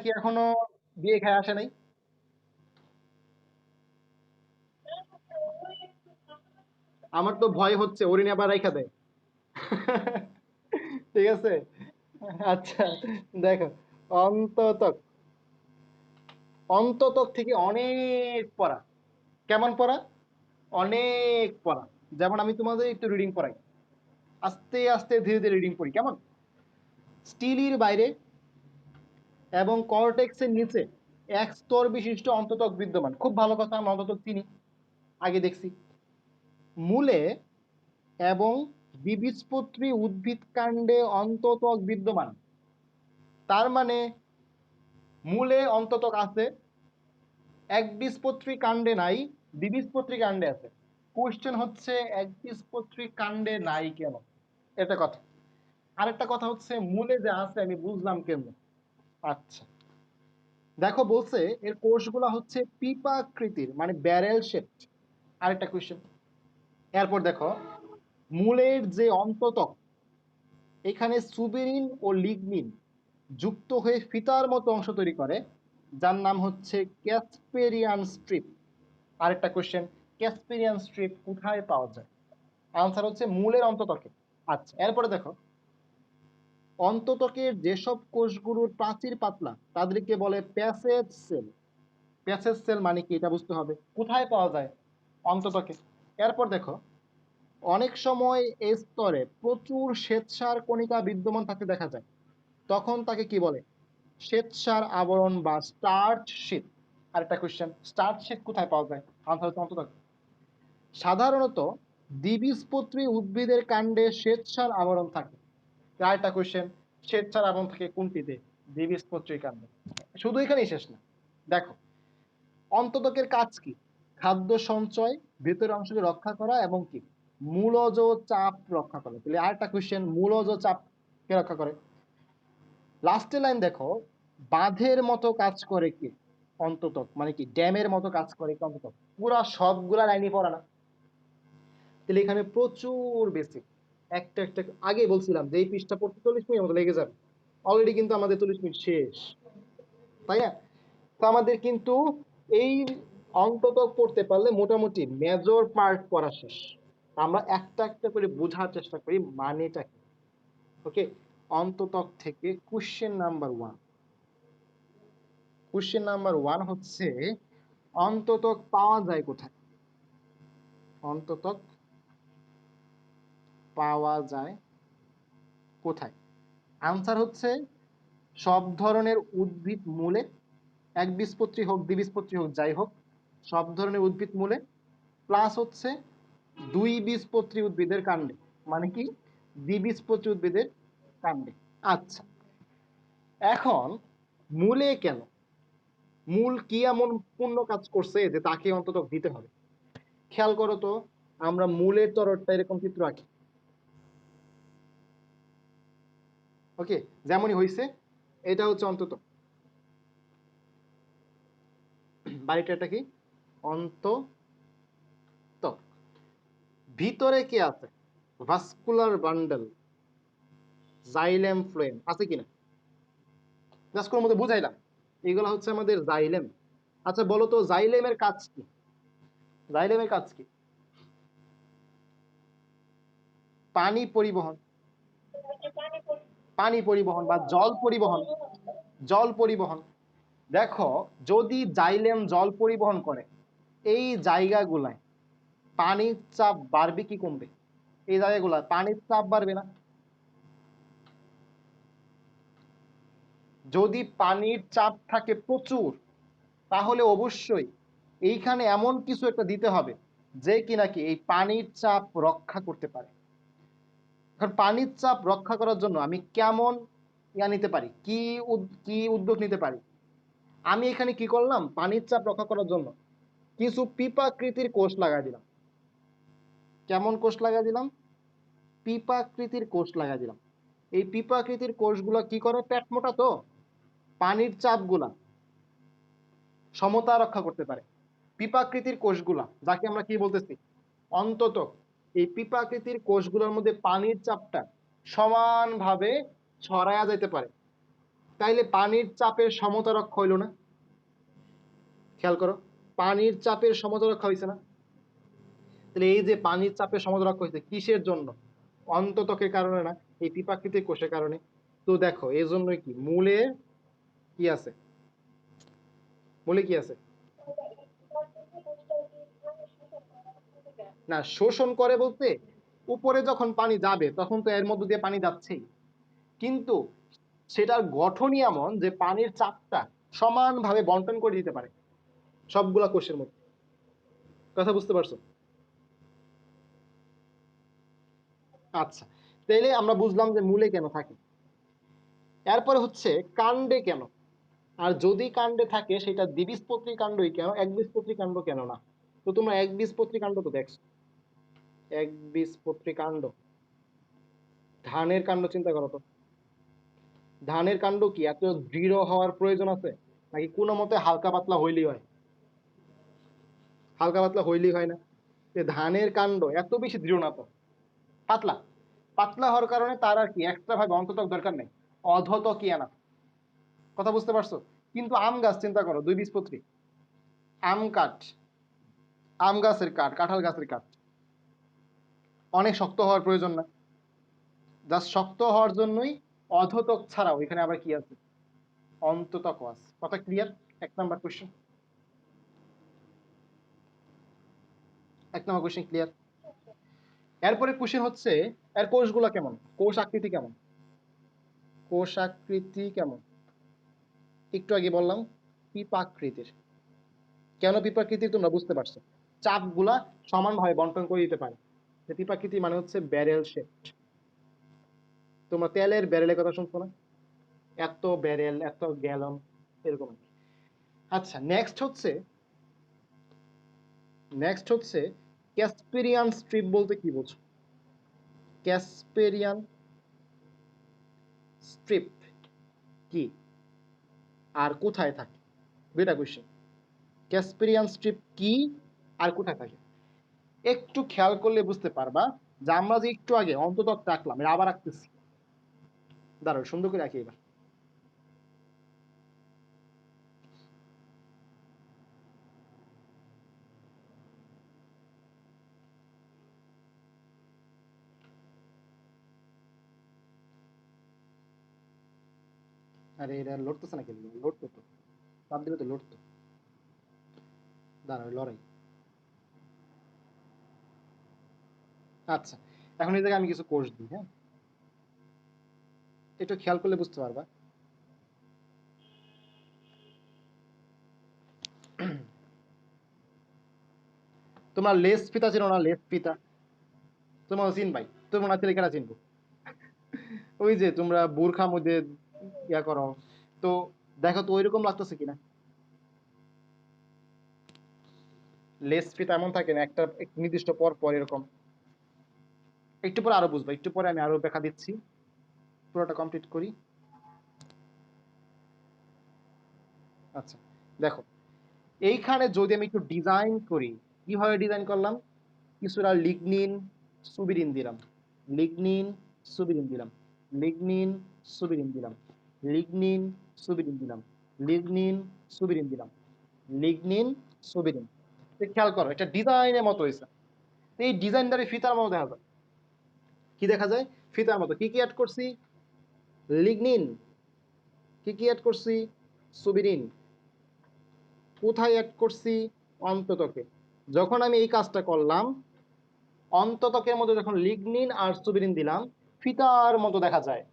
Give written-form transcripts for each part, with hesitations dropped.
কি এখনো বিয়ে খায় আসে নাই? আমার তো ভয় হচ্ছে ওরিনে আবার রাইখা দেয়। ঠিক আছে। আচ্ছা, দেখো, অন্ততক, অন্ততক থেকে অনেক পড়া। কেমন পড়া? অনেক পড়া। যেমন আমি তোমাদের একটু রিডিং পড়াই, আস্তে আস্তে ধীরে ধীরে রিডিং পড়ি, কেমন? স্টিলির বাইরে এবং কর্টেক্সের নিচে এক স্তর বিশিষ্ট অন্ততক বিদ্যমান। খুব ভালো কথা, আমরা অন্ততক চিনি, আগে দেখছি। মূলে এবং দ্বিবীজপত্রী উদ্ভিদ কাণ্ডে অন্ততক বিদ্যমান। তার মানে মূলে অন্ততক আছে, একবীজপত্রী কাণ্ডে নাই, দ্বিবীজপত্রী কাণ্ডে আছে। কোশ্চেন হচ্ছে একবীজপত্রী কাণ্ডে নাই কেন, এটা কথা। আরেকটা কথা হচ্ছে মূলে যে আছে আমি বুঝলাম কেন। আচ্ছা, দেখো বলছে এর কোষগুলা হচ্ছে পিপাকৃতির, মানে ব্যারেল শেপড। আরেকটা কোশ্চেন। এরপর দেখো, মূলের যে অন্ততক, এখানে সুবেরিন ও লিগনিন যুক্ত হয়ে ফিতার মতো অংশ তৈরি করে, যার নাম হচ্ছে ক্যাসপেরিয়ান স্ট্রিপ। আরেকটা কোশ্চেন, ক্যাসপেরিয়ান স্ট্রিপ কোথায় পাওয়া যায়? আনসার হচ্ছে মূলের অন্ততকে। আচ্ছা, এরপরে দেখো, অন্ততকের যেসব কোষগুলোর প্রাচীর পাতলা তাদেরকে বলে প্যাসেজ সেল। প্যাসেজ সেল মানে কি এটা বুঝতে হবে। কোথায় পাওয়া যায়? অন্ততকে। এরপর দেখো, অনেক সময় এই স্তরে প্রচুর শ্বেতসার কণিকা বিদ্যমান থাকতে দেখা যায়, তখন তাকে কি বলে? শ্বেতসার আবরণ বা স্টার্চ শীট। আরেকটা কোশ্চেন, স্টার্চ শীট কোথায় পাওয়া যায়? আনসার হচ্ছে অন্ততক। সাধারণত দ্বিবীজপত্রী উদ্ভিদের কাণ্ডে শ্বেতসার আবরণ থাকে। আরেকটা কোশ্চেন, শ্বেতসার আবরণ থাকে কোনটিতে? দ্বিবীজপত্রী কাণ্ডে। শুধু এখানেই শেষ না, দেখো, অন্ততকের কাজ কি? খাদ্য সঞ্চয়, ভেতরের অংশকে রক্ষা করা এবং কি মূলজ চাপ রক্ষা করে। তাহলে আরেকটা কোশ্চেন, মূলজ চাপ কে রক্ষা করে? লাস্টের লাইন দেখো, বাঁধের মতো কাজ করে কি? অন্ততক। মানে কি ড্যামের মতো কাজ করে কি অন্ততক? পুরা সবগুলা লাইনই পড়া না, তাহলে এখানে প্রচুর বেসিক। একটা একটা আগে বলছিলাম যে এই পৃষ্ঠা পড়তে 40 মিনিট মতো লেগে যাবে, অলরেডি কিন্তু আমাদের 40 মিনিট শেষ, তাই না? তো আমাদের কিন্তু এই অন্ততক পড়তে পারলে মোটামুটি মেজর পার্ট পড়া শেষ। আমরা একটা একটা করে বোঝার চেষ্টা করি মানেটা কি। ওকে, অন্ততক থেকে কোশ্চেন নাম্বার 1। কোশ্চেন নাম্বার 1 হচ্ছে, অন্ততক পাওয়া যায় কোথায়? অন্ততক পাওয়া যায় কোথায়? আনসার হচ্ছে সব ধরনের উদ্ভিদ মূলে, একবীজপত্রী হোক দ্বিবীজপত্রী হোক যাই হোক, সব ধরনের উদ্ভিদ মূলে, প্লাস হচ্ছে দুই বীজপত্রী উদ্ভিদের কাণ্ডে। মানে কি দ্বিবীজপত্রী উদ্ভিদের কাণ্ডে। আচ্ছা, এখন মূলে কেন? মূল কি এমন পূর্ণ কাজ করছে যে তাকে অন্তত দিতে হবে? খেয়াল করো তো, আমরা মূলের তরফটা এরকম চিত্র আঁকি। ওকে, যেমনই হয়েছে, এটা হচ্ছে অন্তত, বাড়িটা কি? অন্তত। ভিতরে কি আছে? ভাস্কুলার বান্ডেল, জাইলেম ফ্লোয়েম আছে কিনা? জাস্ট কোন মধ্যে বুঝাইলাম, এগুলো হচ্ছে আমাদের জাইলেম। আচ্ছা বলো তো, জাইলেমের কাজ কি? জাইলেমের কাজ কি? পানি পরিবহন। পানি পরিবহন বা জল পরিবহন। জল পরিবহন। দেখো, যদি জাইলেম জল পরিবহন করে, এই জায়গাগুলায় পানির চাপ বাড়বে কি কমবে? এই জায়গাগুলায় পানির চাপ বাড়বে না? যদি পানির চাপ থাকে প্রচুর, তাহলে অবশ্যই এইখানে এমন কিছু একটা দিতে হবে যে কিনা কি এই পানির চাপ রক্ষা করতে পারে। এখন পানির চাপ রক্ষা করার জন্য আমি কেমন নিতে পারি, কি উদ্যোগ নিতে পারি? আমি এখানে কি করলাম, পানির চাপ রক্ষা করার জন্য কিছু পিপাকৃতির কোষ লাগাই দিলাম। কেমন কোষ লাগাই দিলাম? পিপাকৃতির কোষ লাগাই দিলাম। এই পিপাকৃতির কোষগুলো কি করে? পেট মোটা, তো পানির চাপগুলা সমতা রক্ষা করতে পারে। পিপাকৃতির কোষগুলা, যাকে আমরা কি বলতেছি? অন্তত এই পিপাকৃতির কোষগুলোর মধ্যে পানির চাপটা সমানভাবে ছড়ায়া যেতে পারে। তাইলে পানির চাপের সমতা রক্ষা হইল না? খেয়াল করো, পানির চাপের সমতা রক্ষা হয়েছে না? তাহলে এই যে পানির চাপের সমতা রক্ষা হয়েছে কিসের জন্য? অন্ততকের কারণে না, এই পিপাকৃতির কোষের কারণে। তো দেখো এই জন্যই কি মূলে কি আছে, মূলে কি আছে না, শোষণ করে বলতে উপরে যখন পানি যাবে তখন তো এর মধ্য দিয়ে পানি যাচ্ছেই, কিন্তু সেটার গঠনই এমন যে পানির চাপটা সমানভাবে বন্টন করে দিতে পারে সবগুলা কোষের মধ্যে। কথা বুঝতে পারছো? আচ্ছা, তাইলে আমরা বুঝলাম যে মূলে কেন থাকে। এরপরে হচ্ছে কাণ্ডে কেন, আর যদি কাণ্ডে থাকে সেটা দ্বিবীজপত্রী কাণ্ডই কেন, একবীজপত্রী কাণ্ড কেন না? তো তোমরা একবীজপত্রী কাণ্ড তো দেখছো, একবীজপত্রী কাণ্ড, ধানের কাণ্ড চিন্তা করো তো, ধানের কাণ্ড কি এত দৃঢ় হওয়ার প্রয়োজন আছে, নাকি কোনো মতে হালকা পাতলা হইলেই হয়? হালকা পাতলা হইলেই হয় না? ধানের কাণ্ড এত বেশি দৃঢ় না তো, পাতলা, পাতলা হওয়ার কারণে তার আর কি এক্সট্রা ভাবে অন্ততক দরকার নেই, অধতকই আনা। কথা বুঝতে পারছো? কিন্তু আম গাছ চিন্তা করো, দুই বীজপত্রী, আম কাঠ, আম গাছের কাঠ, কাঁঠাল গাছের কাঠ অনেক শক্ত হওয়ার প্রয়োজন না? জাস্ট শক্ত হওয়ার জন্যই অধতক ছাড়াও এখানে আবার কি আছে, অন্ততক আছে। কথা clear? 1 number question, 1 number question clear. এরপরে কোশ্চেন হচ্ছে এর কোষগুলা কেমন, কোষ আকৃতি কেমন, কোষ আকৃতি কেমন? একটু আগে বললাম পিপাকৃতির। কেন পিপাকৃতির তোমরা বুঝতে পারছো, চাপগুলা সমানভাবে বন্টন করে দিতে পারে। পিপাকৃতি মানে হচ্ছে ব্যারেল শেপ। তোমরা তেলের ব্যারেলের কথা শুনছো না, এত ব্যারেল এত গ্যালন এরকম। আচ্ছা, নেক্সট হচ্ছে ক্যাসপেরিয়ান স্ট্রিপ বলতে কি বোঝো? ক্যাসপেরিয়ান স্ট্রিপ কি আর কোথায় থাকে? দুইটা কোশ্চেন, ক্যাসপেরিয়ান স্ট্রিপ কি আর কোথায় থাকে? একটু খেয়াল করলে বুঝতে পারবা যে আমরা যে একটু আগে অন্ততক রাখলাম, এটা আবার রাখতেছি, দাঁড়াও সুন্দর করে রাখি এবার। আরে এটা লড়তেছে না কেন? লড়তো তো, চাপ দিলে তো লড়তো। দাঁড়াও লড়াই। আচ্ছা, এখন এই জায়গায় আমি কিছু কোষ দিই, হ্যাঁ, একটু খেয়াল করলে বুঝতে পারবা। তোমার লেস ফিতা ছিল না, লেস ফিতা তোমার চিন ভাই, তোমার না ছেলে কেনা চিনবো? ওই যে তোমরা বোরখা মধ্যে ইয়া করো, তো দেখো তো ওইরকম লাগতেছে কিনা। লেস ফিতা এমন থাকে না, একটা নির্দিষ্ট পর পর এরকম। একটু পরে আরো বুঝবো, একটু পরে আমি আরো ব্যাখ্যা দিচ্ছি, পুরোটা কমপ্লিট করি। আচ্ছা, দেখো এইখানে যদি আমি একটু ডিজাইন করি, কিভাবে ডিজাইন করলাম, কিছুটা লিগনিন সুবিরিন দিলাম, লিগনিন সুবিরিন দিলাম, লিগনিন সুবিরিন দিলাম, লিগনিন সুবিরিন দিলাম, লিগনিন সুবিরিন দিলাম, লিগনিন সুবিরিন। খেয়াল করো এটা ডিজাইনের মতো হয়েছে, এই ডিজাইনটারে ফিতার মতো দেখা যায়। কি দেখা যায়? ফিতার মতো। কি কি অ্যাড করছি? লিগনিন। কি কি অ্যাড করছি? সুবিরিন। কোথায় অ্যাড করছি? অন্ততকে। যখন আমি এই কাজটা করলাম, অন্ততকের মধ্যে যখন লিগনিন আর সুবিরিন দিলাম, ফিতার মতো দেখা যায়।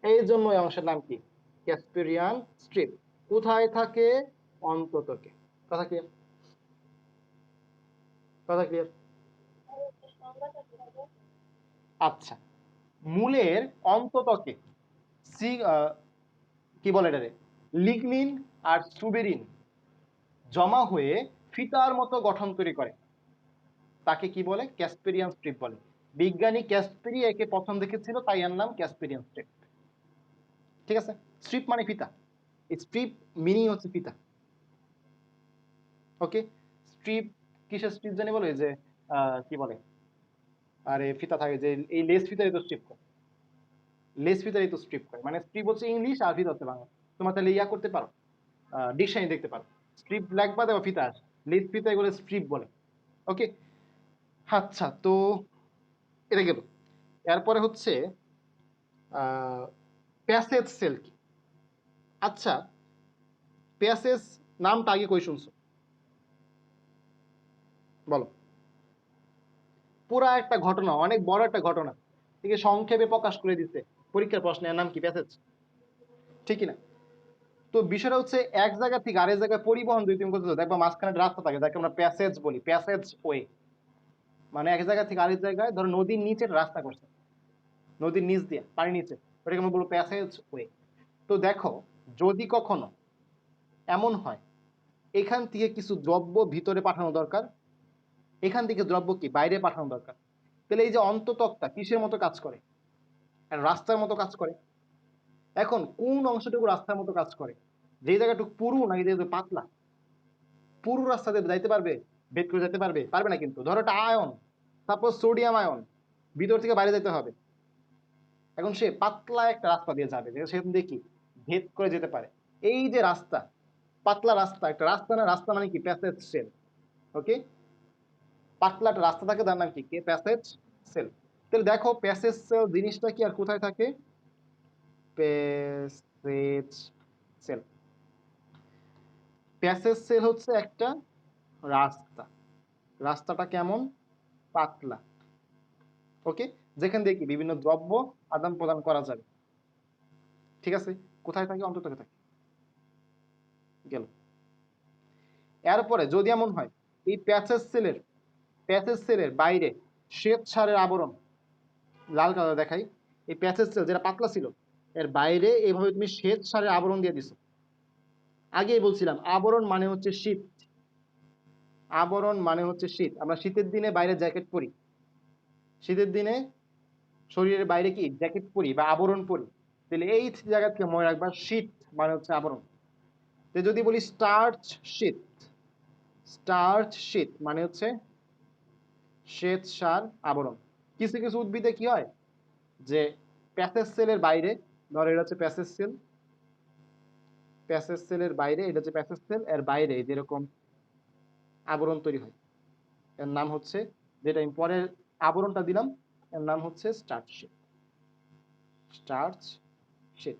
এই জন্য এই অংশের নাম কি? Casparian strip. কোথায় থাকে? অন্ততকে। কথা ক্লিয়ার? কথা ক্লিয়ার? আচ্ছা, মূলের অন্ততকে কি বলে এটারে, লিগনিন আর সুবেরিন জমা হয়ে ফিতার মতো গঠন তৈরি করে, তাকে কি বলে? ক্যাসপেরিয়ান স্ট্রিপ বলে। বিজ্ঞানী ক্যাসপেরি একে প্রথম দেখেছিল, তাই এর নাম ক্যাসপেরিয়ান স্ট্রিপ। ঠিক আছে? স্ট্রিপ মানে ফিতা, স্ট্রিপ মিনিং হচ্ছে ফিতা। ওকে, স্ট্রিপ কিসের স্ট্রিপ জানি বলে, যে কি বলে, আরে ফিতা থাকে যে এই লেস ফিতারই তো স্ট্রিপ। লেজ ফিতারই তো স্ট্রিপ করে, মানে স্ট্রিপ হচ্ছে ইংলিশ আর ফিতা হচ্ছে বাংলা। তোমার তাহলে ইয়া করতে পারো, ডিকশনারি দেখতে পারো, স্ট্রিপ লাগবা দেওয়া ফিতা আসে, লেজ ফিতা এগুলো স্ট্রিপ বলে। ওকে, আচ্ছা, তো এটা গেল। এরপরে হচ্ছে প্যাসেজ সেল কি? আচ্ছা, প্যাসেজ নামটা আগে কই শুনছো বলো? পুরা একটা ঘটনা, অনেক বড় একটা ঘটনা থেকে সংক্ষেপে প্রকাশ করে দিচ্ছে পরীক্ষার প্রশ্নের নাম কি? প্যাসেজ, ঠিক না? তো বিষয়টা হচ্ছে এক জায়গা থেকে আরেক জায়গায় পরিবহন দুই তিন করতে দেখবা মাঝখানে একটা রাস্তা থাকে, যাকে আমরা প্যাসেজ বলি, প্যাসেজ ওয়ে। মানে এক জায়গা থেকে আরেক জায়গায়, ধরো নদীর নিচে একটা রাস্তা করছে, নদীর নিচ দিয়ে পানির নিচে, ওটাকে আমরা বলবো প্যাসেজ ওয়ে। তো দেখো, যদি কখনো এমন হয় এখান থেকে কিছু দ্রব্য ভিতরে পাঠানো দরকার, এখান থেকে দ্রব্য কি বাইরে পাঠানো দরকার, তাহলে এই যে অন্ততকটা কিসের মতো কাজ করে? রাস্তার মতো কাজ করে। এখন কোন অংশটুকু রাস্তার মতো কাজ করে? যে জায়গাটুকু পুরু নাকি যে পাতলা? পুরো রাস্তা দিয়ে যাইতে পারবে, ভেদ করে যেতে পারবে? পারবে না। কিন্তু ধরো একটা আয়ন, সাপোজ সোডিয়াম আয়ন, ভিতর থেকে বাইরে যেতে হবে, এখন সে পাতলা একটা রাস্তা দিয়ে যাবে, সেখান দিয়ে কি ভেদ করে যেতে পারে। এই যে রাস্তা, পাতলা রাস্তা, একটা রাস্তা না, রাস্তা মানে কি প্যাসেজ সেল। ওকে, পাতলা একটা রাস্তা থাকে, তার নাম কি? Passage cell. তাহলে দেখো প্যাসেজ সেল জিনিসটা কি আর কোথায় থাকে? Passage sell. প্যাসেজ সেল হচ্ছে একটা রাস্তা, রাস্তাটা কেমন? পাতলা। ওকে, যেখান দিয়ে কি বিভিন্ন দ্রব্য আদান প্রদান করা যাবে। ঠিক আছে, কোথায় থাকে? অন্তত থাকে। গেল। এরপরে যদি এমন হয় এই প্যাসেজ সেলের বাইরে শ্বেত সারের আবরণ, লাল কালার দেখাই, এই প্যাসেজ সেল যেটা পাতলা ছিল এর বাইরে এইভাবে তুমি শ্বেত সারের আবরণ দিয়ে দিছো। আগেই বলছিলাম আবরণ মানে হচ্ছে শীত, আবরণ মানে হচ্ছে শীত। আমরা শীতের দিনে বাইরে জ্যাকেট পরি, শীতের দিনে শরীরের বাইরে কি জ্যাকেট পরি বা আবরণ পরি। তাহলে এই জায়গা থেকে মনে রাখবা শীত মানে হচ্ছে আবরণ। তো যদি বলি স্টার্চ শীত, স্টার্চ শীত মানে হচ্ছে শ্বেত সার আবরণ। কিছু কিছু উদ্ভিদে কি হয় যে প্যাসেজ সেলের বাইরে, ধরো এটা হচ্ছে প্যাসেজ সেল, প্যাসেজ সেলের বাইরে, এটা হচ্ছে প্যাসেজ সেল, এর বাইরে যেরকম আবরণ তৈরি হয়, এর নাম হচ্ছে, যেটা আমি পরের আবরণটা দিলাম, এর নাম হচ্ছে স্টার্চ শীট। স্টার্চ শীট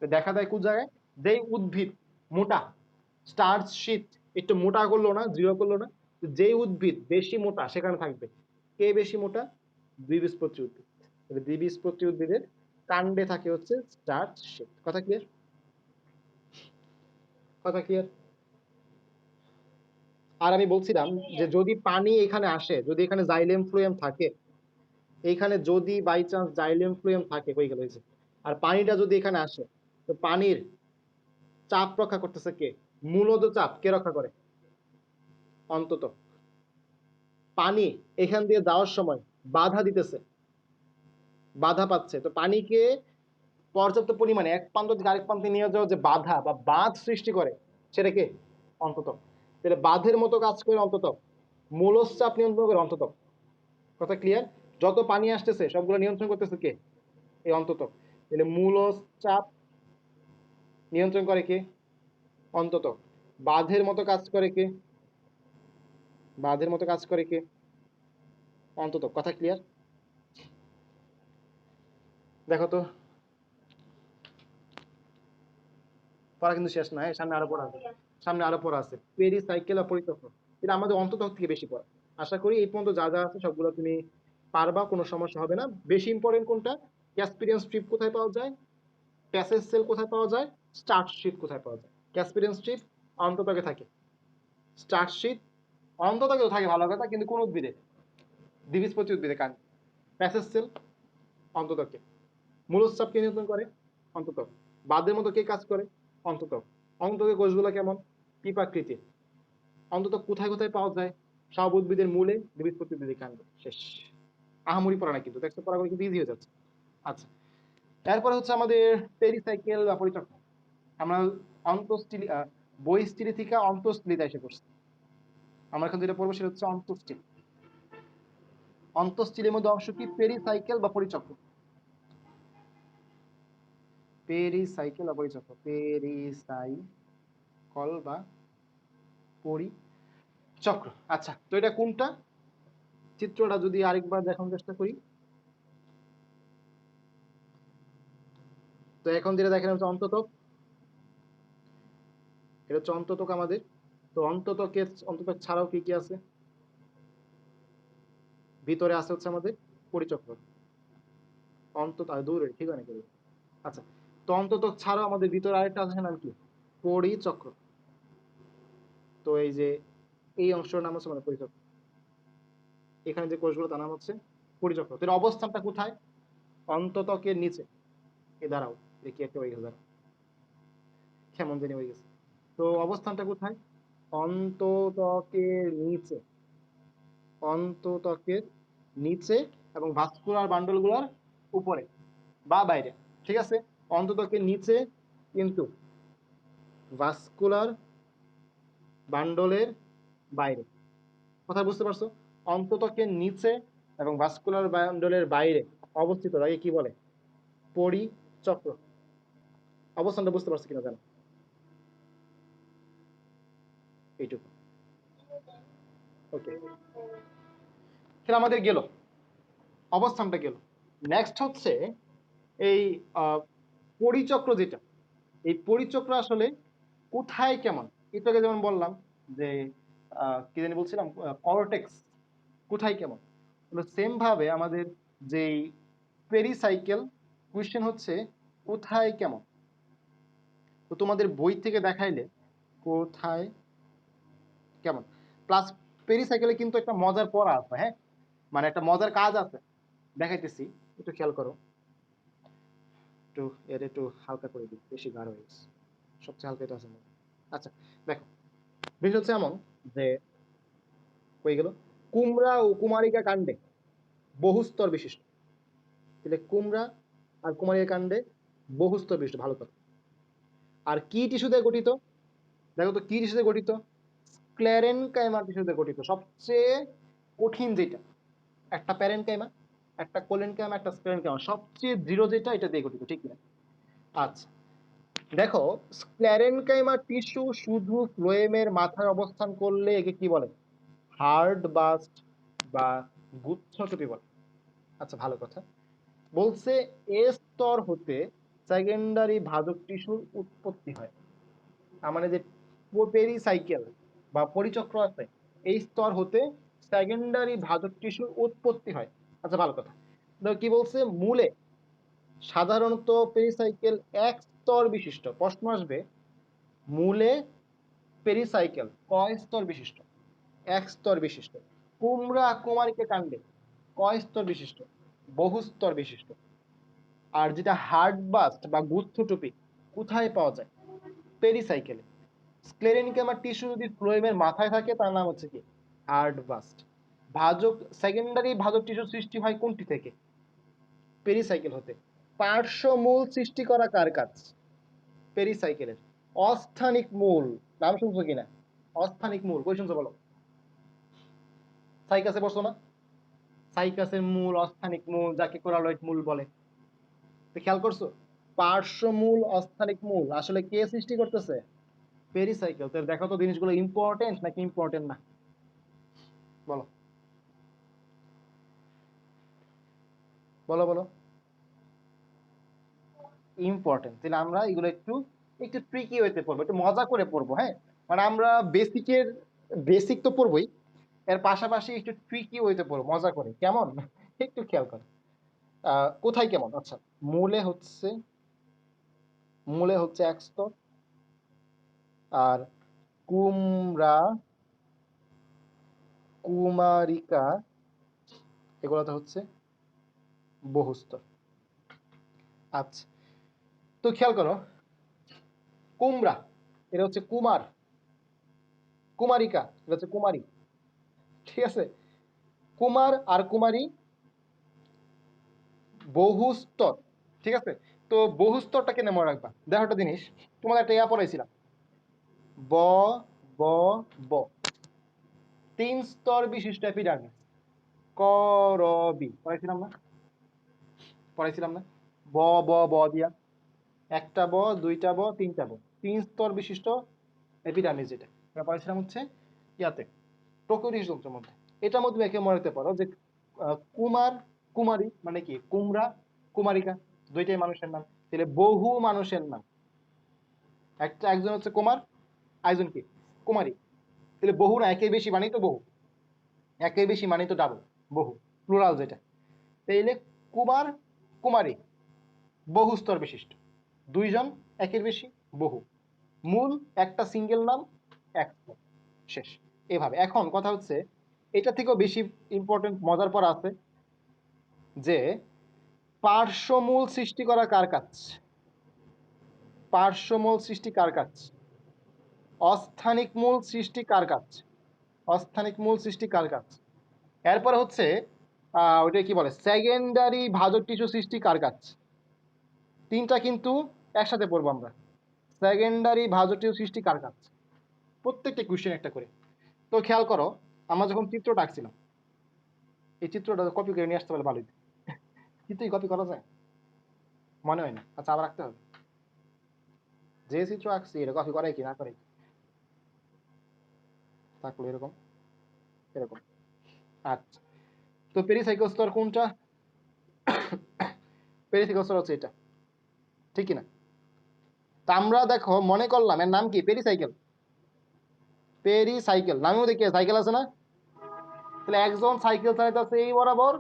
দেখা যায় কোন জায়গায়? যেই উদ্ভিদ মোটা, স্টার্চ শীট একটু মোটা করলো না, দৃঢ় করলো না, যেই উদ্ভিদ বেশি মোটা সেখানে থাকবে। কে বেশি মোটা? দ্বিবীজপত্রী উদ্ভিদ। দ্বিবীজপত্রী উদ্ভিদের কাণ্ডে থাকে হচ্ছে স্টার্চ শীট। কথা ক্লিয়ার? কথা ক্লিয়ার? আর আমি বলছিলাম যে যদি পানি এখানে আসে, যদি এখানে জাইলেম ফ্লোয়েম থাকে, এইখানে যদি বাই চান্স জাইলেম ফ্লোয়েম থাকে, হয়ে গেল। আর পানিটা যদি এখানে আসে, তো পানির চাপ রক্ষা করতেছে কে? মূলত চাপ কে রক্ষা করে? অন্তত পানি এখান দিয়ে যাওয়ার সময় বাধা দিতেছে, বাধা পাচ্ছে, তো পানিকে পর্যাপ্ত পরিমাণে এক প্রান্ত থেকে আরেক প্রান্তে নিয়ে যাওয়া যে বাধা বা বাঁধ সৃষ্টি করে, সেটা কে? অন্তত। তাহলে বাঁধের মতো কাজ করে অন্তত, মূলচাপ নিয়ন্ত্রণ করে অন্তত। কথা ক্লিয়ার? যত পানি আসতেছে সবগুলো নিয়ন্ত্রণ করতেছে কে? এই অন্তত। তাহলে মূলচাপ নিয়ন্ত্রণ করে কে? অন্তত। বাঁধের মতো কাজ করে কে? বাঁধের মতো কাজ করে কে? অন্তত। কথা ক্লিয়ার? দেখো তো, পড়া কিন্তু শেষ নয়, সামনে আরো পড়া আছে, সামনে আরো পড়া আছে। পেরিসাইকেল অপরিতক্ষ, এটা আমাদের অন্ততক থেকে বেশি পড়া। আশা করি এই পর্যন্ত যা যা আছে সবগুলো তুমি পারবা, কোনো সমস্যা হবে না। বেশি ইম্পর্টেন্ট কোনটা? ক্যাসপিরিয়ান স্ট্রিপ কোথায় পাওয়া যায়, প্যাসেজ সেল কোথায় পাওয়া যায়, স্টার্চ শিট কোথায় পাওয়া যায়। ক্যাসপিরিয়ান স্ট্রিপ অন্ততকে থাকে, স্টার্চ শিট অন্ততকেও থাকে, ভালো কথা, কিন্তু কোন উদ্ভিদে? দ্বিবীজপত্রী উদ্ভিদে। কারণ প্যাসেজ সেল অন্ততকে, মূলচাপকে নিয়ন্ত্রণ করে অন্তত, বাদের মতো কে কাজ করে? অন্তত। অন্তত কোষগুলো কেমন? পিপাকৃতির। অন্তত কোথায় কোথায় পাওয়া যায়? সব উদ্ভিদের মূলে, দ্বিবীজপত্রী উদ্ভিদের কাণ্ডে। শেষ। আহামরি পড়া না কিন্তু, দেখছো পড়াগুলো কিন্তু ইজি হয়ে যাচ্ছে। আচ্ছা, তারপরে হচ্ছে আমাদের পেরিসাইকেল বা পরিচক্র। আমরা অন্তঃস্থলি, বহিঃস্থলি থেকে অন্তঃস্থলিতে এসে পড়ছি। আমরা এখন যেটা পড়বো সেটা হচ্ছে অন্তঃস্থলি। অন্তঃস্থলির মধ্যে অংশ কি? পেরিসাইকেল বা পরিচক্র। পেরিসাইকেল বা পরিচক্র, পেরিসাইকল বা পরিচক্র। আচ্ছা, তো এটা কোনটা? চিত্রটা যদি আরেকবার দেখানোর চেষ্টা করি, তো এখন যেটা দেখেন হচ্ছে অন্ততক, এটা হচ্ছে অন্ততক আমাদের। তো অন্ততক ছাড়াও কি কি আছে? ভিতরে আছে হচ্ছে আমাদের পরিচক্র, অন্তত দূরে ঠিক আছে নাকি? আচ্ছা, তো অন্ততক ছাড়াও আমাদের ভিতরে আরেকটা আছে, নাম কি? পরিচক্র। তো এই যে এই অংশটার নাম হচ্ছে মানে পরিচক্র, এখানে যে কোষগুলো তার নাম হচ্ছে পরিচক্র। তো এর অবস্থানটা কোথায়? অন্ততকের নিচে। এ দাঁড়াও, দেখি একটা হয়ে গেছে, দাঁড়াও, কেমন জানি হয়ে গেছে। তো অবস্থানটা কোথায়? অন্ততকের নিচে, অন্ততকের নিচে এবং ভাস্কুলার বান্ডল গুলার উপরে বা বাইরে। ঠিক আছে, অন্ততকের নিচে কিন্তু ভাস্কুলার বান্ডলের বাইরে। কথা বুঝতে পারছো? অন্ততকের নিচে এবং ভাস্কুলার বান্ডলের বাইরে অবস্থিত তাকে কি বলে? পরিচক্র। অবস্থানটা বুঝতে পারছো কিনা জানো? এইটুকু। ওকে, তাহলে আমাদের গেল, অবস্থানটা গেল। নেক্সট হচ্ছে এই পরিচক্র যেটা, এই পরিচক্র আসলে কোথায় কেমন? একটু আগে যেমন বললাম যে কি জানি বলছিলাম, কর্টেক্স কোথায় কেমন, সেম ভাবে আমাদের যেই পেরিসাইকেল, কোয়েশ্চেন হচ্ছে কোথায় কেমন। তো তোমাদের বই থেকে দেখাইলে কোথায় কেমন প্লাস পেরিসাইকেলে কিন্তু একটা মজার পড়া আছে, হ্যাঁ, মানে একটা মজার কাজ আছে, দেখাইতেছি, একটু খেয়াল করো। একটু এর একটু হালকা করে দিই, বেশি গাঢ় হয়ে গেছে, সবচেয়ে হালকা এটা আছে। আচ্ছা, দেখো, বিষয় হচ্ছে এমন যে হয়ে গেল কুমড়া ও কুমারিকা কাণ্ডে বহুস্তর বিশিষ্ট। তাহলে কুমড়া আর কুমারিকা কাণ্ডে বহুস্তর বিশিষ্ট, ভালো কথা। আর কি টিস্যু দিয়ে গঠিত? দেখো তো কি টিস্যু দিয়ে গঠিত? স্ক্লেরেনকাইমা টিস্যু দিয়ে গঠিত। সবচেয়ে কঠিন যেটা, একটা প্যারেনকাইমা, একটা কোলেনকাইমা, একটা স্ক্লেরেনকাইমা, সবচেয়ে দৃঢ় যেটা এটা দিয়ে গঠিত, ঠিক না? আচ্ছা, দেখো, স্ক্লেরেনকাইমা টিস্যু শুধু ফ্লোয়েমের মাথায় অবস্থান করলে একে কি বলে? হার্ড বাস্ট বা গুচ্ছটুপি বলে। আচ্ছা, ভালো কথা বলছে। এ স্তর হতে সেকেন্ডারি ভাজক টিস্যুর উৎপত্তি হয়। মানে যে পেরিসাইকেল বা পরিচক্র আছে, এই স্তর হতে সেকেন্ডারি ভাজক টিস্যুর উৎপত্তি হয়। আচ্ছা, ভালো কথা। কি বলছে? মূলে সাধারণত পেরিসাইকেল এক স্তর বিশিষ্ট। প্রশ্ন আসবে, মূলে পেরিসাইকেল কয় স্তর বিশিষ্ট? এক স্তর বিশিষ্ট। কুমড়া কুমারিকা কাণ্ডে কয় স্তর বিশিষ্ট? বহু স্তর বিশিষ্ট। আর যেটা হার্ড বাস্ট বা গুচ্ছটুপি কোথায় পাওয়া যায়? পেরিসাইকেলে। স্ক্লেরেনকাইমা টিস্যু যদি ফ্লোয়েমের মাথায় থাকে তার নাম হচ্ছে কি? Hard bast. ভাজক, সেকেন্ডারি ভাজক টিস্যু সৃষ্টি হয় কোনটি থেকে? পেরিসাইকেল হতে। পার্শ্বমূল সৃষ্টি করা কার কাজ? পেরিসাইকেলের। অস্থানিক মূল, নাম শুনছো কিনা? অস্থানিক মূল কই শুনছো বলো? সাইকাসে বসো না? সাইকাসের মূল অস্থানিক মূল, যাকে কোরালয়েড মূল বলে। তো খেয়াল করছো, পার্শ্বমূল অস্থানিক মূল আসলে কে সৃষ্টি করতেছে? পেরিসাইকেল। তো দেখো তো জিনিসগুলো ইম্পর্টেন্ট নাকি ইম্পর্টেন্ট না? বলো বলো বলো। ইম্পর্টেন্ট। তাহলে আমরা এগুলো একটু একটু ট্রিকি হইতে পড়বো, একটু মজা করে পড়বো, হ্যাঁ। মানে আমরা বেসিক তো পড়বোই, এর পাশাপাশি একটু ট্রিকি হইতে পড়বো মজা করে, কেমন? একটু খেয়াল করো। কোথায় কেমন? আচ্ছা, মূলে হচ্ছে, মূলে হচ্ছে এক স্তর, আর কুমড়া কুমারিকা এগুলোতে হচ্ছে বহুস্তর। আচ্ছা, তো খেয়াল করো, কুমড়া এটা হচ্ছে কুমার, কুমারিকা এটা হচ্ছে কুমারী, ঠিক আছে? কুমার আর কুমারী বহুস্তর, ঠিক আছে? তো বহুস্তরটা কেন মনে রাখবা? দেখো একটা জিনিস, তোমাদের একটা ইয়া পড়াইছিলাম, ব ব ব, তিন স্তর বিশিষ্ট এপিডার্মিস। করবি পড়াইছিলাম না? পড়াইছিলাম না? ব ব ব দিয়া। একটা ব, দুইটা ব, তিনটা ব, 3 স্তর বিশিষ্ট এপিডার্মিস। যেটা আমরা পড়াছিলাম হচ্ছে ইয়াতে প্রকৃতি যন্ত্রের মধ্যে। এটার মধ্যে একে মনে রাখতে পারো যে কুমার কুমারী মানে কি, কুমড়া কুমারিকা, দুইটাই মানুষের নাম। তাহলে বহু মানুষের নাম, একজন হচ্ছে কুমার, আরেকজন কি কুমারী। তাহলে বহু না, একের বেশি মানেই তো বহু, একের বেশি মানেই তো ডাবল, বহু প্লুরাল যেটা। তাইলে কুমার কুমারী বহু স্তর বিশিষ্ট, দুইজন, একের বেশি, বহু, মূল একটা সিঙ্গেল নাম, এক স্তর, শেষ। এভাবে। এখন কথা হচ্ছে এটা থেকেও বেশি ইম্পর্টেন্ট মজার পর আছে যে পার্শ্বমূল সৃষ্টি করা কার কাজ? পার্শ্বমূল সৃষ্টি কার কাজ? অস্থানিক মূল সৃষ্টি কার কাজ? অস্থানিক মূল সৃষ্টি কার কাজ? এরপরে হচ্ছে ওইটা কি বলে, সেকেন্ডারি ভাজক টিস্যু সৃষ্টি কার কাজ? তিনটা কিন্তু একসাথে পড়বো আমরা। সেকেন্ডারি ভাজক টিস্যু সৃষ্টি কার কাজ? প্রত্যেকটা কোশ্চেন একটা করে। তো খেয়াল করো, আমরা যখন চিত্রটা আঁকছিলাম, এই চিত্রটা কপি করে নিয়ে আসতে পারলে ভালোই। চিত্রই কপি করা যায়? মনে হয় না। আচ্ছা, আবার আঁকতে হবে। যে চিত্র আঁকছি এটা কপি করে কি না করে? থাকলো এরকম, এরকম। আচ্ছা, তো পেরিসাইকেল স্তর কোনটা? পেরিসাইকেল স্তর হচ্ছে এটা, ঠিক কিনা? তা আমরা দেখো মনে করলাম এর নাম কি, পেরিসাইকেল। পেরিসাইকেল নামেও দেখি সাইকেল আছে না? তাহলে একজন সাইকেল চালাইতেছে এই বরাবর,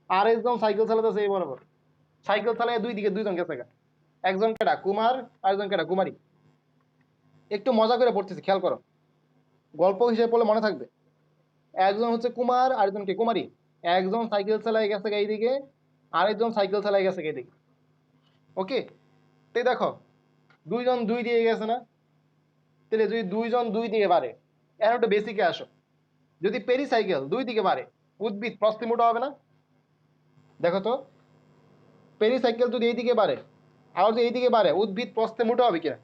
আর একজন সাইকেল চালাইতেছে এই বরাবর। সাইকেল চালায় দুই দিকে দুইজন গেছে, একজন কেডা কুমার, আরেকজন কেডা কুমারী। একটু মজা করে পড়তেছি, খেয়াল করো, গল্প হিসেবে পড়লে মনে থাকবে। একজন হচ্ছে কুমার, আরেকজন কে কুমারী। একজন সাইকেল চালায় গেছে এইদিকে, আরেকজন সাইকেল চালায় গেছে এইদিকে। ওকে, তো দেখো দুইজন দুই দিয়ে গেছে না? তাহলে যদি দুইজন দুই দিকে বাড়ে, এখন একটু বেসিকে আসো, যদি পেরিসাইকেল দুই দিকে বাড়ে, উদ্ভিদ প্রস্থে মোটা হবে না? দেখো তো, পেরিসাইকেল যদি এইদিকে বাড়ে আর যদি এইদিকে বাড়ে, উদ্ভিদ প্রস্থে মোটা হবে কিনা?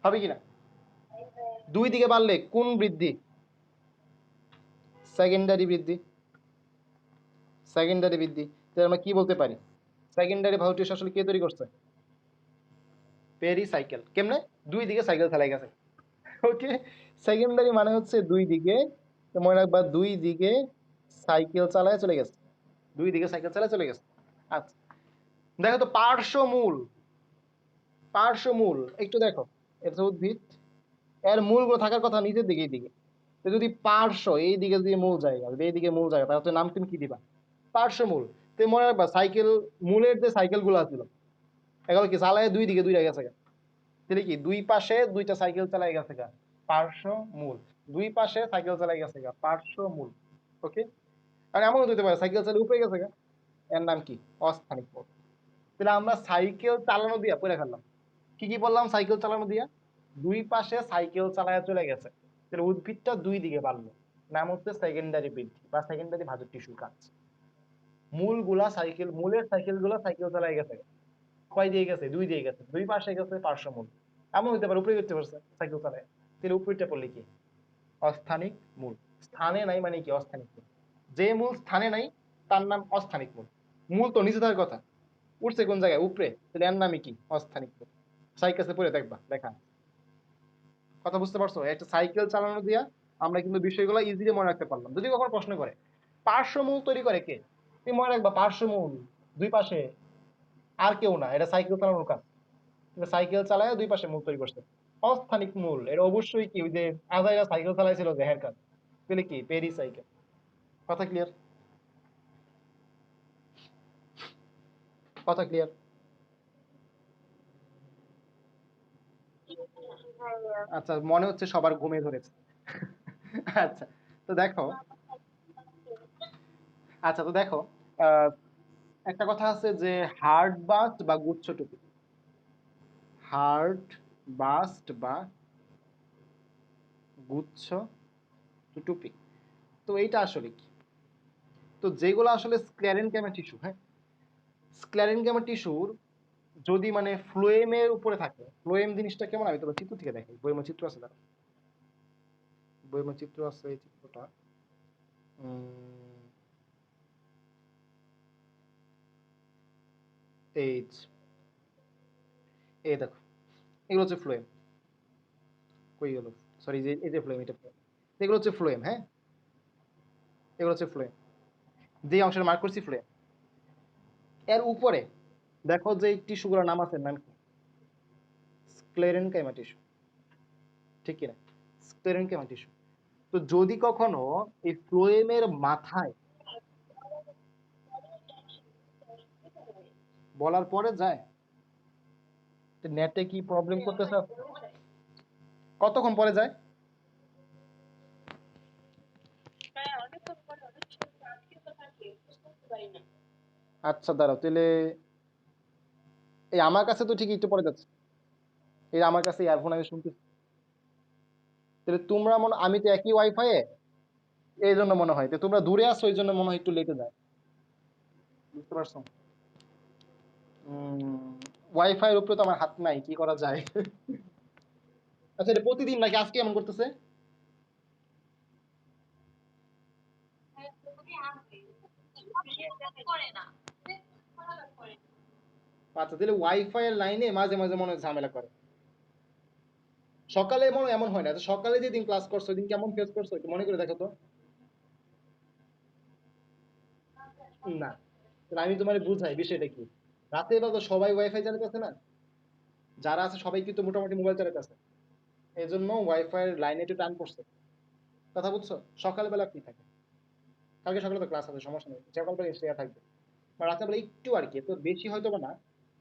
হবে কিনা? দুই দিকে বাড়লে কোন বৃদ্ধি? সেকেন্ডারি বৃদ্ধি। সেকেন্ডারি বৃদ্ধি। তাহলে আমরা কি বলতে পারি, সেকেন্ডারি ভাউটিস আসলে কে তৈরি করছে? পেরিসাইকেল। কেমনে? দুই দিকে সাইকেল চালাই গেছে। ওকে, সেকেন্ডারি মানে হচ্ছে দুই দিকে, মনে রাখবা দুই দিকে সাইকেল চালায় চলে গেছে, দুই দিকে সাইকেল চালায় চলে গেছে। আচ্ছা, দেখো তো পার্শ্বমূল, পার্শ্বমূল একটু দেখো, এটা উদ্ভিদ, এর মূলগুলো থাকার কথা নিচের দিকে, এইদিকে। তো যদি পার্শ্ব এই দিকে যদি মূল জায়গা, যদি এইদিকে মূল জায়গা, তাহলে নাম তুমি কি দিবা? পার্শ্বমূল। তো মনে রাখবা সাইকেল, মূলের যে সাইকেল গুলো ছিল এগুলো কি চালায় দুই দিকে দুইটা গেছে, তাহলে কি দুই পাশে দুইটা সাইকেল চালাই গেছে গা, পার্শ্ব মূল। দুই পাশে সাইকেল চালাই গেছে গা, পার্শ্ব মূল। ওকে, আর এমনও হতে পারে সাইকেল চালিয়ে উপরে গেছে গা, এর নাম কি? অস্থানিক মূল। তাহলে আমরা সাইকেল চালানো দিয়া পড়ে ফেললাম। কি কি বললাম সাইকেল চালানো দিয়া? দুই পাশে সাইকেল চালায় চলে গেছে, তাহলে উদ্ভিদটা দুই দিকে বাড়লো, নাম হচ্ছে সেকেন্ডারি বৃদ্ধি বা সেকেন্ডারি ভাজক টিস্যুর কাজ। মূলগুলা সাইকেল, মূলের সাইকেল গুলা সাইকেল চালায় গেছে, কয় দিয়ে গেছে? দুই দিয়ে গেছে, দুই পাশে গেছে পার্শ্বমূল। এমন হতে পারে উপরে করতে পারছে সাইকেল চালায়, তাহলে উপরেটা পড়লে কি? অস্থানিক মূল। স্থানে নাই মানে কি? অস্থানিক মূল। যে মূল স্থানে নাই তার নাম অস্থানিক মূল। মূল তো নিচে থাকার কথা, উঠছে কোন জায়গায়? উপরে, তাহলে এর নামই কি? অস্থানিক মূল। সাইকেলে পড়ে দেখবা, দেখা। কথা বুঝতে পারছো? একটা সাইকেল চালানো দিয়া আমরা কিন্তু বিষয়গুলো ইজিলি মনে রাখতে পারলাম। যদি কখনো প্রশ্ন করে পার্শ্বমূল তৈরি করে কে, তুমি মনে রাখবা পার্শ্বমূল দুই পাশে আর কেউ না, এটা সাইকেল চালানোর কাজ। সাইকেল চালায় দুই পাশে মূল তৈরি করছে, অস্থানিক মূল। এটা অবশ্যই কি, ওই যে আজাইরা সাইকেল চালাইছিল যে হ্যার কাজ, তাহলে কি? Pericycle. কথা ক্লিয়ার? কথা ক্লিয়ার? আচ্ছা, মনে হচ্ছে সবার ঘুমে ধরেছে। আচ্ছা, তো দেখো, আচ্ছা তো দেখো, আহ, একটা কথা আছে যে হার্ড বাস্ট বা গুচ্ছ টুপি, হার্ড বাস্ট বা গুচ্ছ টুপি। তো এইটা আসলে কি? তো যেগুলো আসলে স্ক্লেরেনকাইমা টিস্যু, হ্যাঁ, স্ক্লেরেনকাইমা টিস্যুর যদি মানে ফ্লোয়েমের উপরে থাকে, ফ্লোয়েম জিনিসটা কেমন আমি তোমার চিত্র থেকে দেখাই, বইমের চিত্র আছে, দাঁড়াও, বইমের চিত্র আছে, এই চিত্রটা এই যে, এই দেখো, এগুলো হচ্ছে ফ্লোয়েম। কই গেল? সরি, যে এই যে ফ্লোয়েম, এটা ফ্লোয়েম। এগুলো হচ্ছে ফ্লোয়েম, হ্যাঁ, এগুলো হচ্ছে ফ্লোয়েম। যে অংশের মার্ক করছি ফ্লোয়েম। এর উপরে দেখো যে টিস্যুগুলোর নাম আছে, নাম কি? স্ক্লেরেনকাইমা টিস্যু, ঠিক কিনা? Sclerenchyma tissue. তো যদি কখনো এই ফ্লোয়েমের মাথায় বলার পরে যায়, নেটে কি প্রবলেম করতেছে? কতক্ষণ পরে যায়? আচ্ছা দাঁড়াও তাহলে, এই আমার কাছে তো ঠিক একটু পরে যাচ্ছে। এই আমার কাছে ইয়ারফোন আমি শুনতেছি। তাহলে তোমরা মনে, আমি তো একই ওয়াইফাই এ, এই জন্য মনে হয়। তো তোমরা দূরে আসো, এই জন্য মনে হয় একটু লেটে যায়। বুঝতে পারছো? ওয়াইফাই এর উপরে তো আমার হাত নাই, কি করা যায়? আচ্ছা, এটা প্রতিদিন নাকি আজকে এমন করতেছে? আচ্ছা, তাহলে ওয়াইফাই এর লাইনে মাঝে মাঝে মনে হয় ঝামেলা করে। সকালে মনে হয় এমন হয় না? তো সকালে যেদিন ক্লাস করছো ওইদিন কেমন ফেস করছো একটু মনে করে দেখো তো। না, তাহলে আমি তোমার বুঝাই বিষয়টা কি। রাতে বেলা তো সবাই ওয়াইফাই চালাতেছে না, যারা আছে সবাই কিন্তু মোটামুটি মোবাইল চালাতেছে। এই জন্য ওয়াইফাই এর লাইনে একটু টান পড়ছে। কথা বুঝছো? সকালবেলা ফ্রি থাকে, কালকে সকালে তো ক্লাস আছে, সমস্যা নেই, সকালবেলা এসে থাকবে। বা রাতের বেলা একটু আর কি, তো বেশি হয়তো বা না,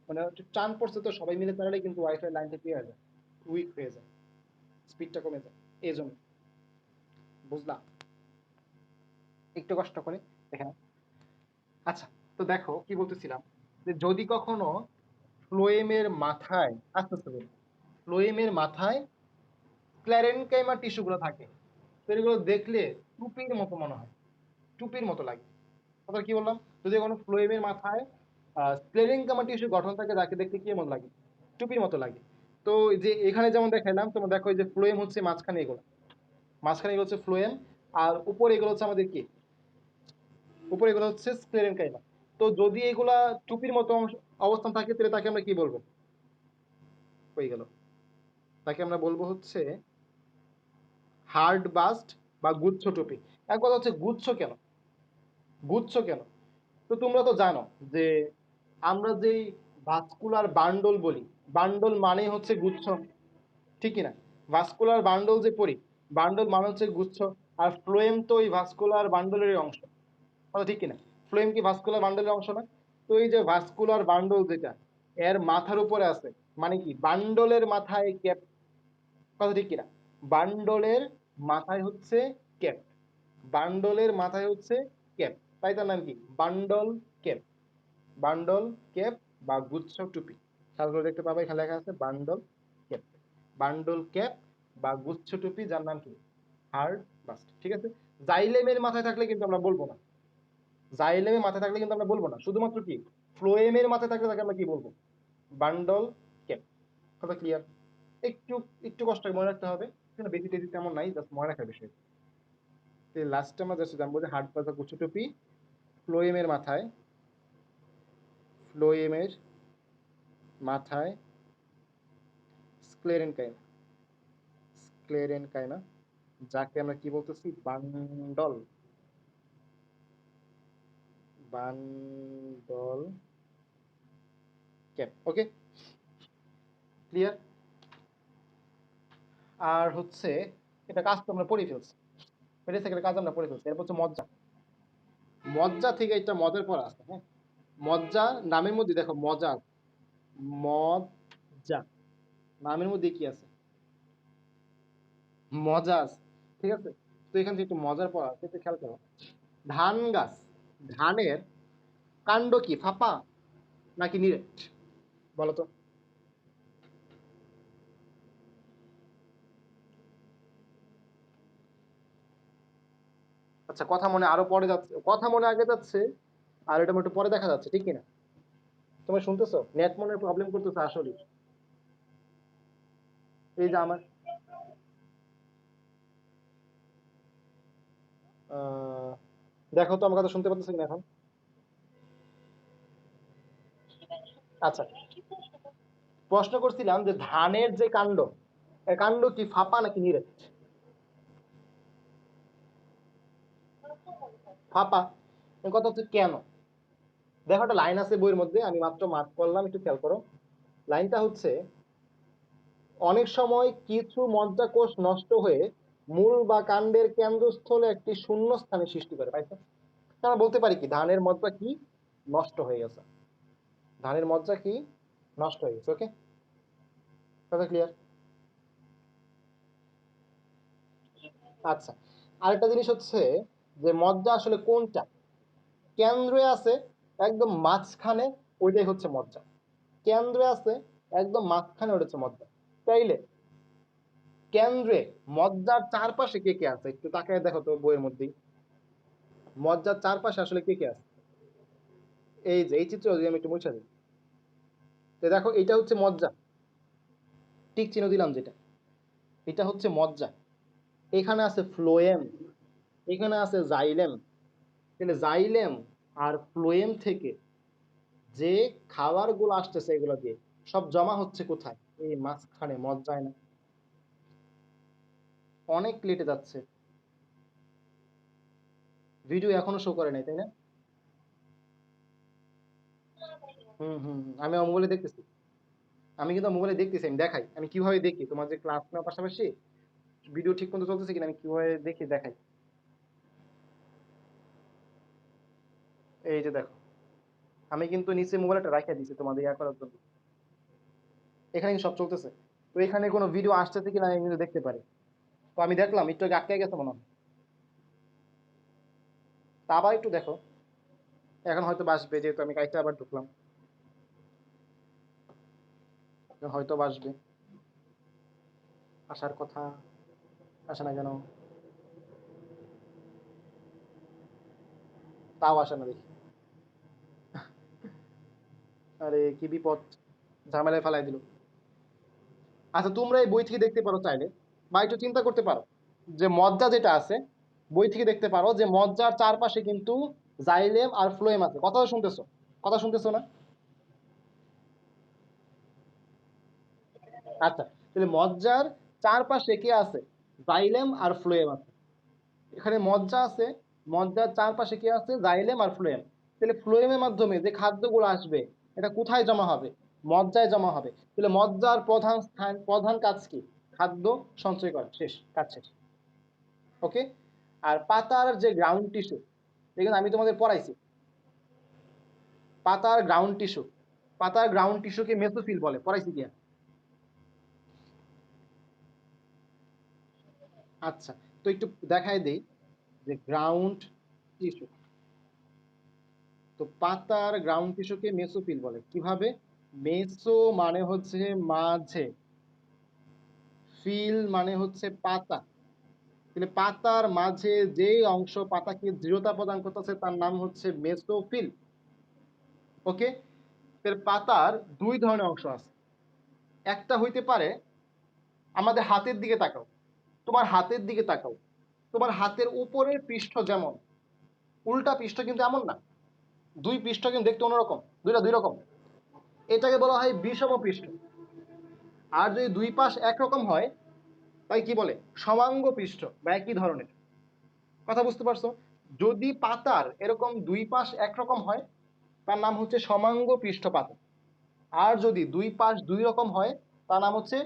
মানে একটু টান পড়ছে তো সবাই মিলে চালালে কিন্তু ওয়াইফাই লাইনটা কি হয়ে যায়, উইক হয়ে যায়, স্পিডটা কমে যায়। এই জন্য, বুঝলাম, একটু কষ্ট করে দেখে নাও। আচ্ছা, তো দেখো কি বলতেছিলাম, যে যদি কখনো ফ্লোয়েমের মাথায়, আস্তে আস্তে বলি, ফ্লোয়েমের মাথায় ক্ল্যারেনকাইমা টিস্যুগুলো থাকে, তো এগুলো দেখলে টুপির মতো মনে হয়, টুপির মতো লাগে। কথা কি বললাম? যদি কোনো ফ্লোয়েমের মাথায় স্ক্লেরেনকাইমা টিস্যু গঠন থাকে, যাকে দেখতে কি মতো লাগে? টুপির মতো লাগে। তো এই যে এখানে যেমন দেখাইলাম, তোমরা দেখো এই যে ফ্লোয়েম হচ্ছে মাঝখানে, এগুলো মাঝখানে, এগুলো হচ্ছে ফ্লোয়েম, আর উপরে এগুলো হচ্ছে আমাদের কি, উপরে এগুলো হচ্ছে স্ক্লেরেনকাইমা। তো যদি এগুলা টুপির মতো অবস্থান থাকে, তাহলে তাকে আমরা কি বলবো? হয়ে গেল, তাকে আমরা বলবো হচ্ছে হার্ড বাস্ট বা গুচ্ছ টুপি। এক কথা হচ্ছে গুচ্ছ কেন, গুচ্ছ কেন? তো তোমরা তো জানো যে আমরা যেই ভাস্কুলার বান্ডল বলি, বান্ডল মানে হচ্ছে গুচ্ছ, ঠিক কিনা? ভাস্কুলার বান্ডল যে পড়ি, বান্ডল মানে হচ্ছে গুচ্ছ। আর ফ্লোয়েম তো ওই ভাস্কুলার বান্ডলের অংশ, কথা ঠিক কিনা? ফ্লোয়েম কি ভাস্কুলার বান্ডলের অংশ না? তো এই যে ভাস্কুলার বান্ডল যেটা এর মাথার উপরে আছে, মানে কি বান্ডলের মাথায় ক্যাপ, কথা ঠিক কিনা? বান্ডলের মাথায় হচ্ছে ক্যাপ, বান্ডলের মাথায় হচ্ছে ক্যাপ, তাই তার নাম কি, বান্ডল ক্যাপ। বান্ডল ক্যাপ বা গুচ্ছ টুপি, খেয়াল করে দেখতে পাবে এখানে লেখা আছে বান্ডল ক্যাপ, বান্ডল ক্যাপ বা গুচ্ছ টুপি, যার নাম কি, হার্ড বাস্ট, ঠিক আছে? জাইলেমের মাথায় থাকলে কিন্তু আমরা বলবো না, জাইলেমের মাথায় থাকলে কিন্তু আমরা বলবো না, শুধুমাত্র কি ফ্লোয়েমের মাথায় থাকলে তাকে আমরা কি বলবো, বান্ডল ক্যাপ। কথা ক্লিয়ার? একটু একটু কষ্ট করে মনে রাখতে হবে, কিন্তু বেশি টেসি তেমন নাই, জাস্ট মনে রাখার বিষয়। লাস্টে আমরা জাস্ট জানবো যে হার্ড বাস্ট বা গুচ্ছ টুপি ফ্লোয়েমের মাথায়, ফ্লোয়েমের মাথায় স্ক্লেরেনকাইমা, স্ক্লেরেনকাইমা, যাকে আমরা কি বলতেছি, বান্ডল, বান্ডল ক্যাপ। ওকে, ক্লিয়ার? আর হচ্ছে এটা কাজ তো আমরা পড়ে ফেলছি, পেরিসেকের কাজ আমরা পড়ে ফেলছি। এরপর হচ্ছে মজ্জা। মজ্জা থেকে একটা মজার পর আসছে, হ্যাঁ, মজ্জা নামের মধ্যে দেখো মজা, মজ্জা নামের মধ্যে কি আছে, মজা আছে, ঠিক আছে? তো এখান থেকে একটু মজার পর আছে, একটু খেয়াল করো। ধান গাছ, ধানের কাণ্ড কি ফাঁপা নাকি নিরেট, বলো তো? আচ্ছা, কথা মনে আরো পরে যাচ্ছে, কথা মনে আগে যাচ্ছে, আর এটা একটু পরে দেখা যাচ্ছে, ঠিক কিনা? তোমরা শুনতেছো? নেট মনে প্রবলেম করতেছে আসলে। এই যে আমার আহ, দেখো তো আমার কথা শুনতে পাচ্ছ কিনা এখন? আচ্ছা, প্রশ্ন করছিলাম যে ধানের যে কাণ্ড, এই কাণ্ড কি ফাঁপা নাকি নিরেট? ফাঁপা। কথা হচ্ছে কেন? দেখো একটা লাইন আছে বইয়ের মধ্যে, আমি মাত্র মার্ক করলাম, একটু খেয়াল করো। লাইনটা হচ্ছে, অনেক সময় কিছু মজ্জাকোষ নষ্ট হয়ে মূল বা কাণ্ডের কেন্দ্রস্থলে একটি শূন্য স্থানের সৃষ্টি করে। পাইছো? আমরা বলতে পারি কি ধানের মজ্জা কি নষ্ট হয়ে গেছে, ধানের মজ্জা কি নষ্ট হয়ে গেছে। ওকে, কথা ক্লিয়ার? আচ্ছা, আরেকটা জিনিস হচ্ছে যে মজ্জা আসলে কোনটা, কেন্দ্রে আছে একদম মাঝখানে, ওইটাই হচ্ছে মজ্জা। কেন্দ্রে আছে একদম মাঝখানে, ওটা হচ্ছে মজ্জা। তাইলে কেন্দ্রে মজ্জার চারপাশে কে কে আছে একটু তাকায় দেখো তো বইয়ের মধ্যেই, মজ্জার চারপাশে আসলে কে কে আছে। এই যে এই চিত্র যদি আমি একটু মুছে দিই, তো দেখো এটা হচ্ছে মজ্জা, টিক চিহ্ন দিলাম যেটা, এটা হচ্ছে মজ্জা। এখানে আছে ফ্লোয়েম, এখানে আছে জাইলেম। তাহলে জাইলেম আর ফ্লোয়েম থেকে যে খাবারগুলো আসতেছে এগুলো দিয়ে সব জমা হচ্ছে কোথায়, এই মাঝখানে মজ্জায় না? অনেক লেটে যাচ্ছে, ভিডিও এখনো শো করে নাই তাই না? আমি আমার মোবাইলে দেখতেছি, আমি কিন্তু মোবাইলে দেখতেছি, আমি দেখাই আমি কিভাবে দেখি, তোমার যে ক্লাস নেওয়ার পাশাপাশি ভিডিও ঠিক মতো চলতেছে কিনা আমি কিভাবে দেখি দেখাই। এই যে দেখো, আমি কিন্তু নিচে মোবাইলটা রাখিয়ে দিয়েছি তোমাদের ইয়া করার জন্য, এখানে কিন্তু সব চলতেছে। তো এখানে কোনো ভিডিও আসতেছে কিনা আমি কিন্তু দেখতে পারি। তো আমি দেখলাম একটু আগে আটকে গেছে মনে হয়, তা আবার একটু দেখো, এখন হয়তো বাসবে, যেহেতু আমি কাজটা আবার ঢুকলাম, এখন হয়তো বাসবে, আসার কথা, আসে না কেন, তাও আসে না দেখি। আরে কি বিপদ, ঝামেলায় ফেলাই দিল। আচ্ছা, তোমরা এই বই থেকে দেখতে পারো চাইলে, বা একটু চিন্তা করতে পারো যে মজ্জা যেটা আছে, বই থেকে দেখতে পারো যে মজ্জার চারপাশে কিন্তু জাইলেম আর ফ্লোয়েম আছে। কথা শুনতেছো? কথা শুনতেছো না? আচ্ছা, তাহলে মজ্জার চারপাশে কে আছে, জাইলেম আর ফ্লোয়েম আছে। এখানে মজ্জা আছে, মজ্জার চারপাশে কি আছে, জাইলেম আর ফ্লোয়েম। তাহলে ফ্লোয়েমের মাধ্যমে যে খাদ্যগুলো আসবে এটা কোথায় জমা হবে, মজ্জায় জমা হবে। তাহলে মজ্জার প্রধান স্থান, প্রধান কাজ কি, খাদ্য সঞ্চয় করা, শেষ, কাজ শেষ। ওকে। আর পাতার যে গ্রাউন্ড টিস্যু, দেখুন আমি তোমাদের পড়াইছি, পাতার গ্রাউন্ড টিস্যু, পাতার গ্রাউন্ড টিস্যুকে মেসোফিল বলে, পড়াইছি কি? আচ্ছা, তো একটু দেখাই দেই যে গ্রাউন্ড টিস্যু, তো পাতার গ্রাউন্ড টিস্যুকে মেসোফিল বলে কিভাবে, মেসো মানে হচ্ছে মাঝে, ফিল মানে হচ্ছে পাতা। তাহলে পাতার মাঝে যে অংশ পাতাকে দৃঢ়তা প্রদান করতেছে তার নাম হচ্ছে মেসোফিল। ওকে। তাহলে পাতার দুই ধরনের অংশ আছে, একটা হইতে পারে, আমাদের হাতের দিকে তাকাও, তোমার হাতের দিকে তাকাও, তোমার হাতের উপরের পৃষ্ঠ যেমন, উল্টা পৃষ্ঠ কিন্তু এমন না, দুই পৃষ্ঠ কিন্তু দেখতে অন্যরকম, দুইটা দুই রকম, এটাকে বলা হয় বিষম পৃষ্ঠ। আর যদি দুই পাশ একরকম হয় তাই কি বলে, সমাঙ্গ পৃষ্ঠ বা একই ধরনের। কথা বুঝতে পারছো? যদি পাতার এরকম দুই পাশ একরকম হয় তার নাম হচ্ছে সমাঙ্গ পৃষ্ঠ পাতা, আর যদি দুই পাশ দুই রকম হয় তার নাম হচ্ছে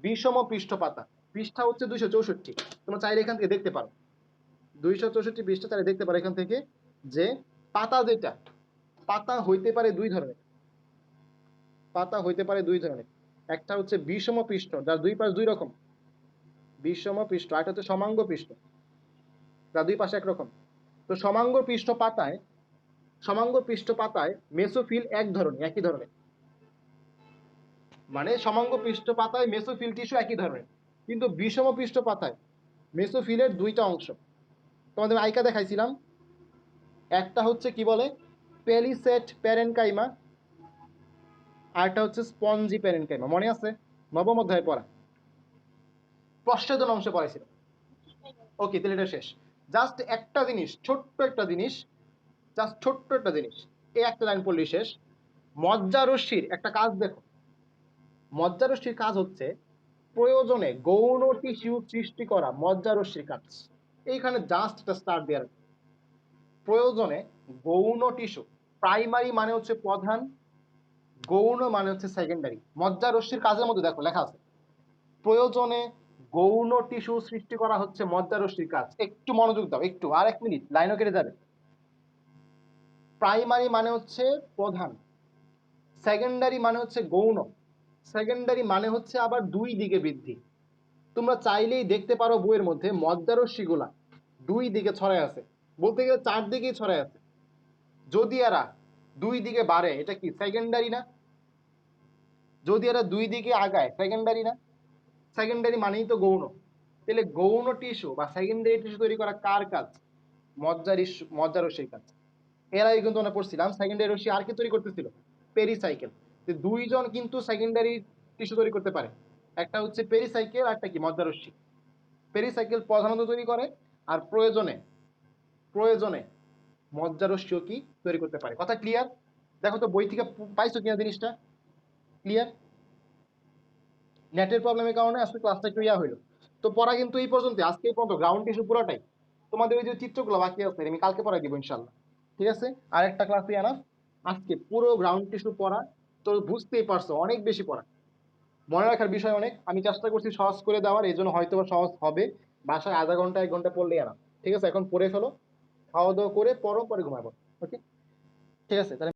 বিষম পৃষ্ঠ পাতা। পৃষ্ঠা হচ্ছে 264, তোমরা চাইলে এখান থেকে দেখতে পারো, 264 পৃষ্ঠা চাইলে দেখতে পারো এখান থেকে, যে পাতা যেটা, পাতা হইতে পারে দুই ধরনের, পাতা হইতে পারে দুই ধরনের, একটা হচ্ছে বিষম পৃষ্ঠ যার দুই পাশ দুই রকম, বিষম পৃষ্ঠ, আর একটা হচ্ছে সমাঙ্গ পৃষ্ঠ যার দুই পাশে একরকম। তো সমাঙ্গ পৃষ্ঠ পাতায়, সমাঙ্গ পৃষ্ঠ পাতায় মেসোফিল এক ধরনের, একই ধরনের, মানে সমাঙ্গ পৃষ্ঠ পাতায় মেসোফিল টিস্যু একই ধরনের, কিন্তু বিষম পৃষ্ঠ পাতায় মেসোফিলের দুইটা অংশ। তোমাদের আইকা দেখাইছিলাম, একটা হচ্ছে কি বলে পেলিসেট প্যারেনকাইমা, আর একটা হচ্ছে স্পঞ্জি প্যারেনকাইমা, মনে আছে? নবম অধ্যায়ে পড়া, প্রচ্ছদন অংশে পড়াইছিল। ওকে, তাহলে এটা শেষ। জাস্ট একটা জিনিস, ছোট্ট একটা জিনিস, জাস্ট ছোট্ট একটা জিনিস, এই একটা লাইন পড়লেই শেষ। মজ্জা রশ্মির একটা কাজ দেখো, মজ্জারশ্মির কাজ হচ্ছে প্রয়োজনে গৌণ টিস্যু সৃষ্টি করা মজ্জারশ্মির কাজ। এইখানে জাস্ট একটা স্টার দেওয়ার, প্রয়োজনে গৌণ টিস্যু, প্রাইমারি মানে হচ্ছে প্রধান, গৌণ মানে হচ্ছে সেকেন্ডারি। মজ্জারশ্মির কাজের মধ্যে দেখো লেখা আছে প্রয়োজনে গৌণ টিস্যু সৃষ্টি করা হচ্ছে মজ্জারশ্মির কাজ। একটু মনোযোগ দাও, একটু, আর 1 মিনিট, লাইনও কেটে যাবে। প্রাইমারি মানে হচ্ছে প্রধান, সেকেন্ডারি মানে হচ্ছে গৌণ, সেকেন্ডারি মানে হচ্ছে আবার 2 দিকে বৃদ্ধি। তোমরা চাইলেই দেখতে পারো বইয়ের মধ্যে মজ্জারশ্মিগুলা 2 দিকে ছড়ায় আছে, বলতে গেলে 4 দিকেই ছড়ায় আছে। যদি এরা 2 দিকে বাড়ে এটা কি সেকেন্ডারি না? যদি এরা 2 দিকে আগায় সেকেন্ডারি না? সেকেন্ডারি মানেই তো গৌণ। তাহলে গৌণ টিস্যু বা সেকেন্ডারি টিস্যু তৈরি করা কার কাজ? মজ্জারশ্মির কাজ। এর আগে কিন্তু আমরা পড়ছিলাম সেকেন্ডারি রশ্মি আর কি তৈরি করতেছিল? পেরিসাইকেল। দুইজন কিন্তু সেকেন্ডারি টিস্যু তৈরি করতে পারে, একটা হচ্ছে পেরিসাইকেল আর একটা কি মজ্জারশ্মি। পেরিসাইকেল প্রধানত তৈরি করে, আর প্রয়োজনে প্রয়োজনে মজ্জারশ্মিও কি তৈরি করতে পারে। কথা ক্লিয়ার? দেখো তো বই থেকে পাইছো কিনা জিনিসটা? ক্লিয়ার? নেটের প্রবলেমের কারণে আজকে ক্লাসটা একটু হইলো। তো পড়া কিন্তু এই পর্যন্ত, আজকে এই পর্যন্ত গ্রাউন্ড টিস্যু পুরোটাই। তোমাদের ওই যে চিত্রগুলো বাকি আছে আমি কালকে পড়াই দিব ইনশাল্লাহ, ঠিক আছে? আর একটা ক্লাসে আনা, আজকে পুরো গ্রাউন্ড টিস্যু পড়া, তো বুঝতেই পারছো অনেক বেশি পড়া, মনে রাখার বিষয় অনেক। আমি চেষ্টা করছি সহজ করে দেওয়ার, এই জন্য হয়তো সহজ হবে। বাসায় আধা ঘন্টা 1 ঘন্টা পড়লেই আনা, ঠিক আছে? এখন পড়ে ফেলো, খাওয়া দাওয়া করে পড়ো, পরে ঘুমাবো। ওকে, ঠিক আছে তাহলে।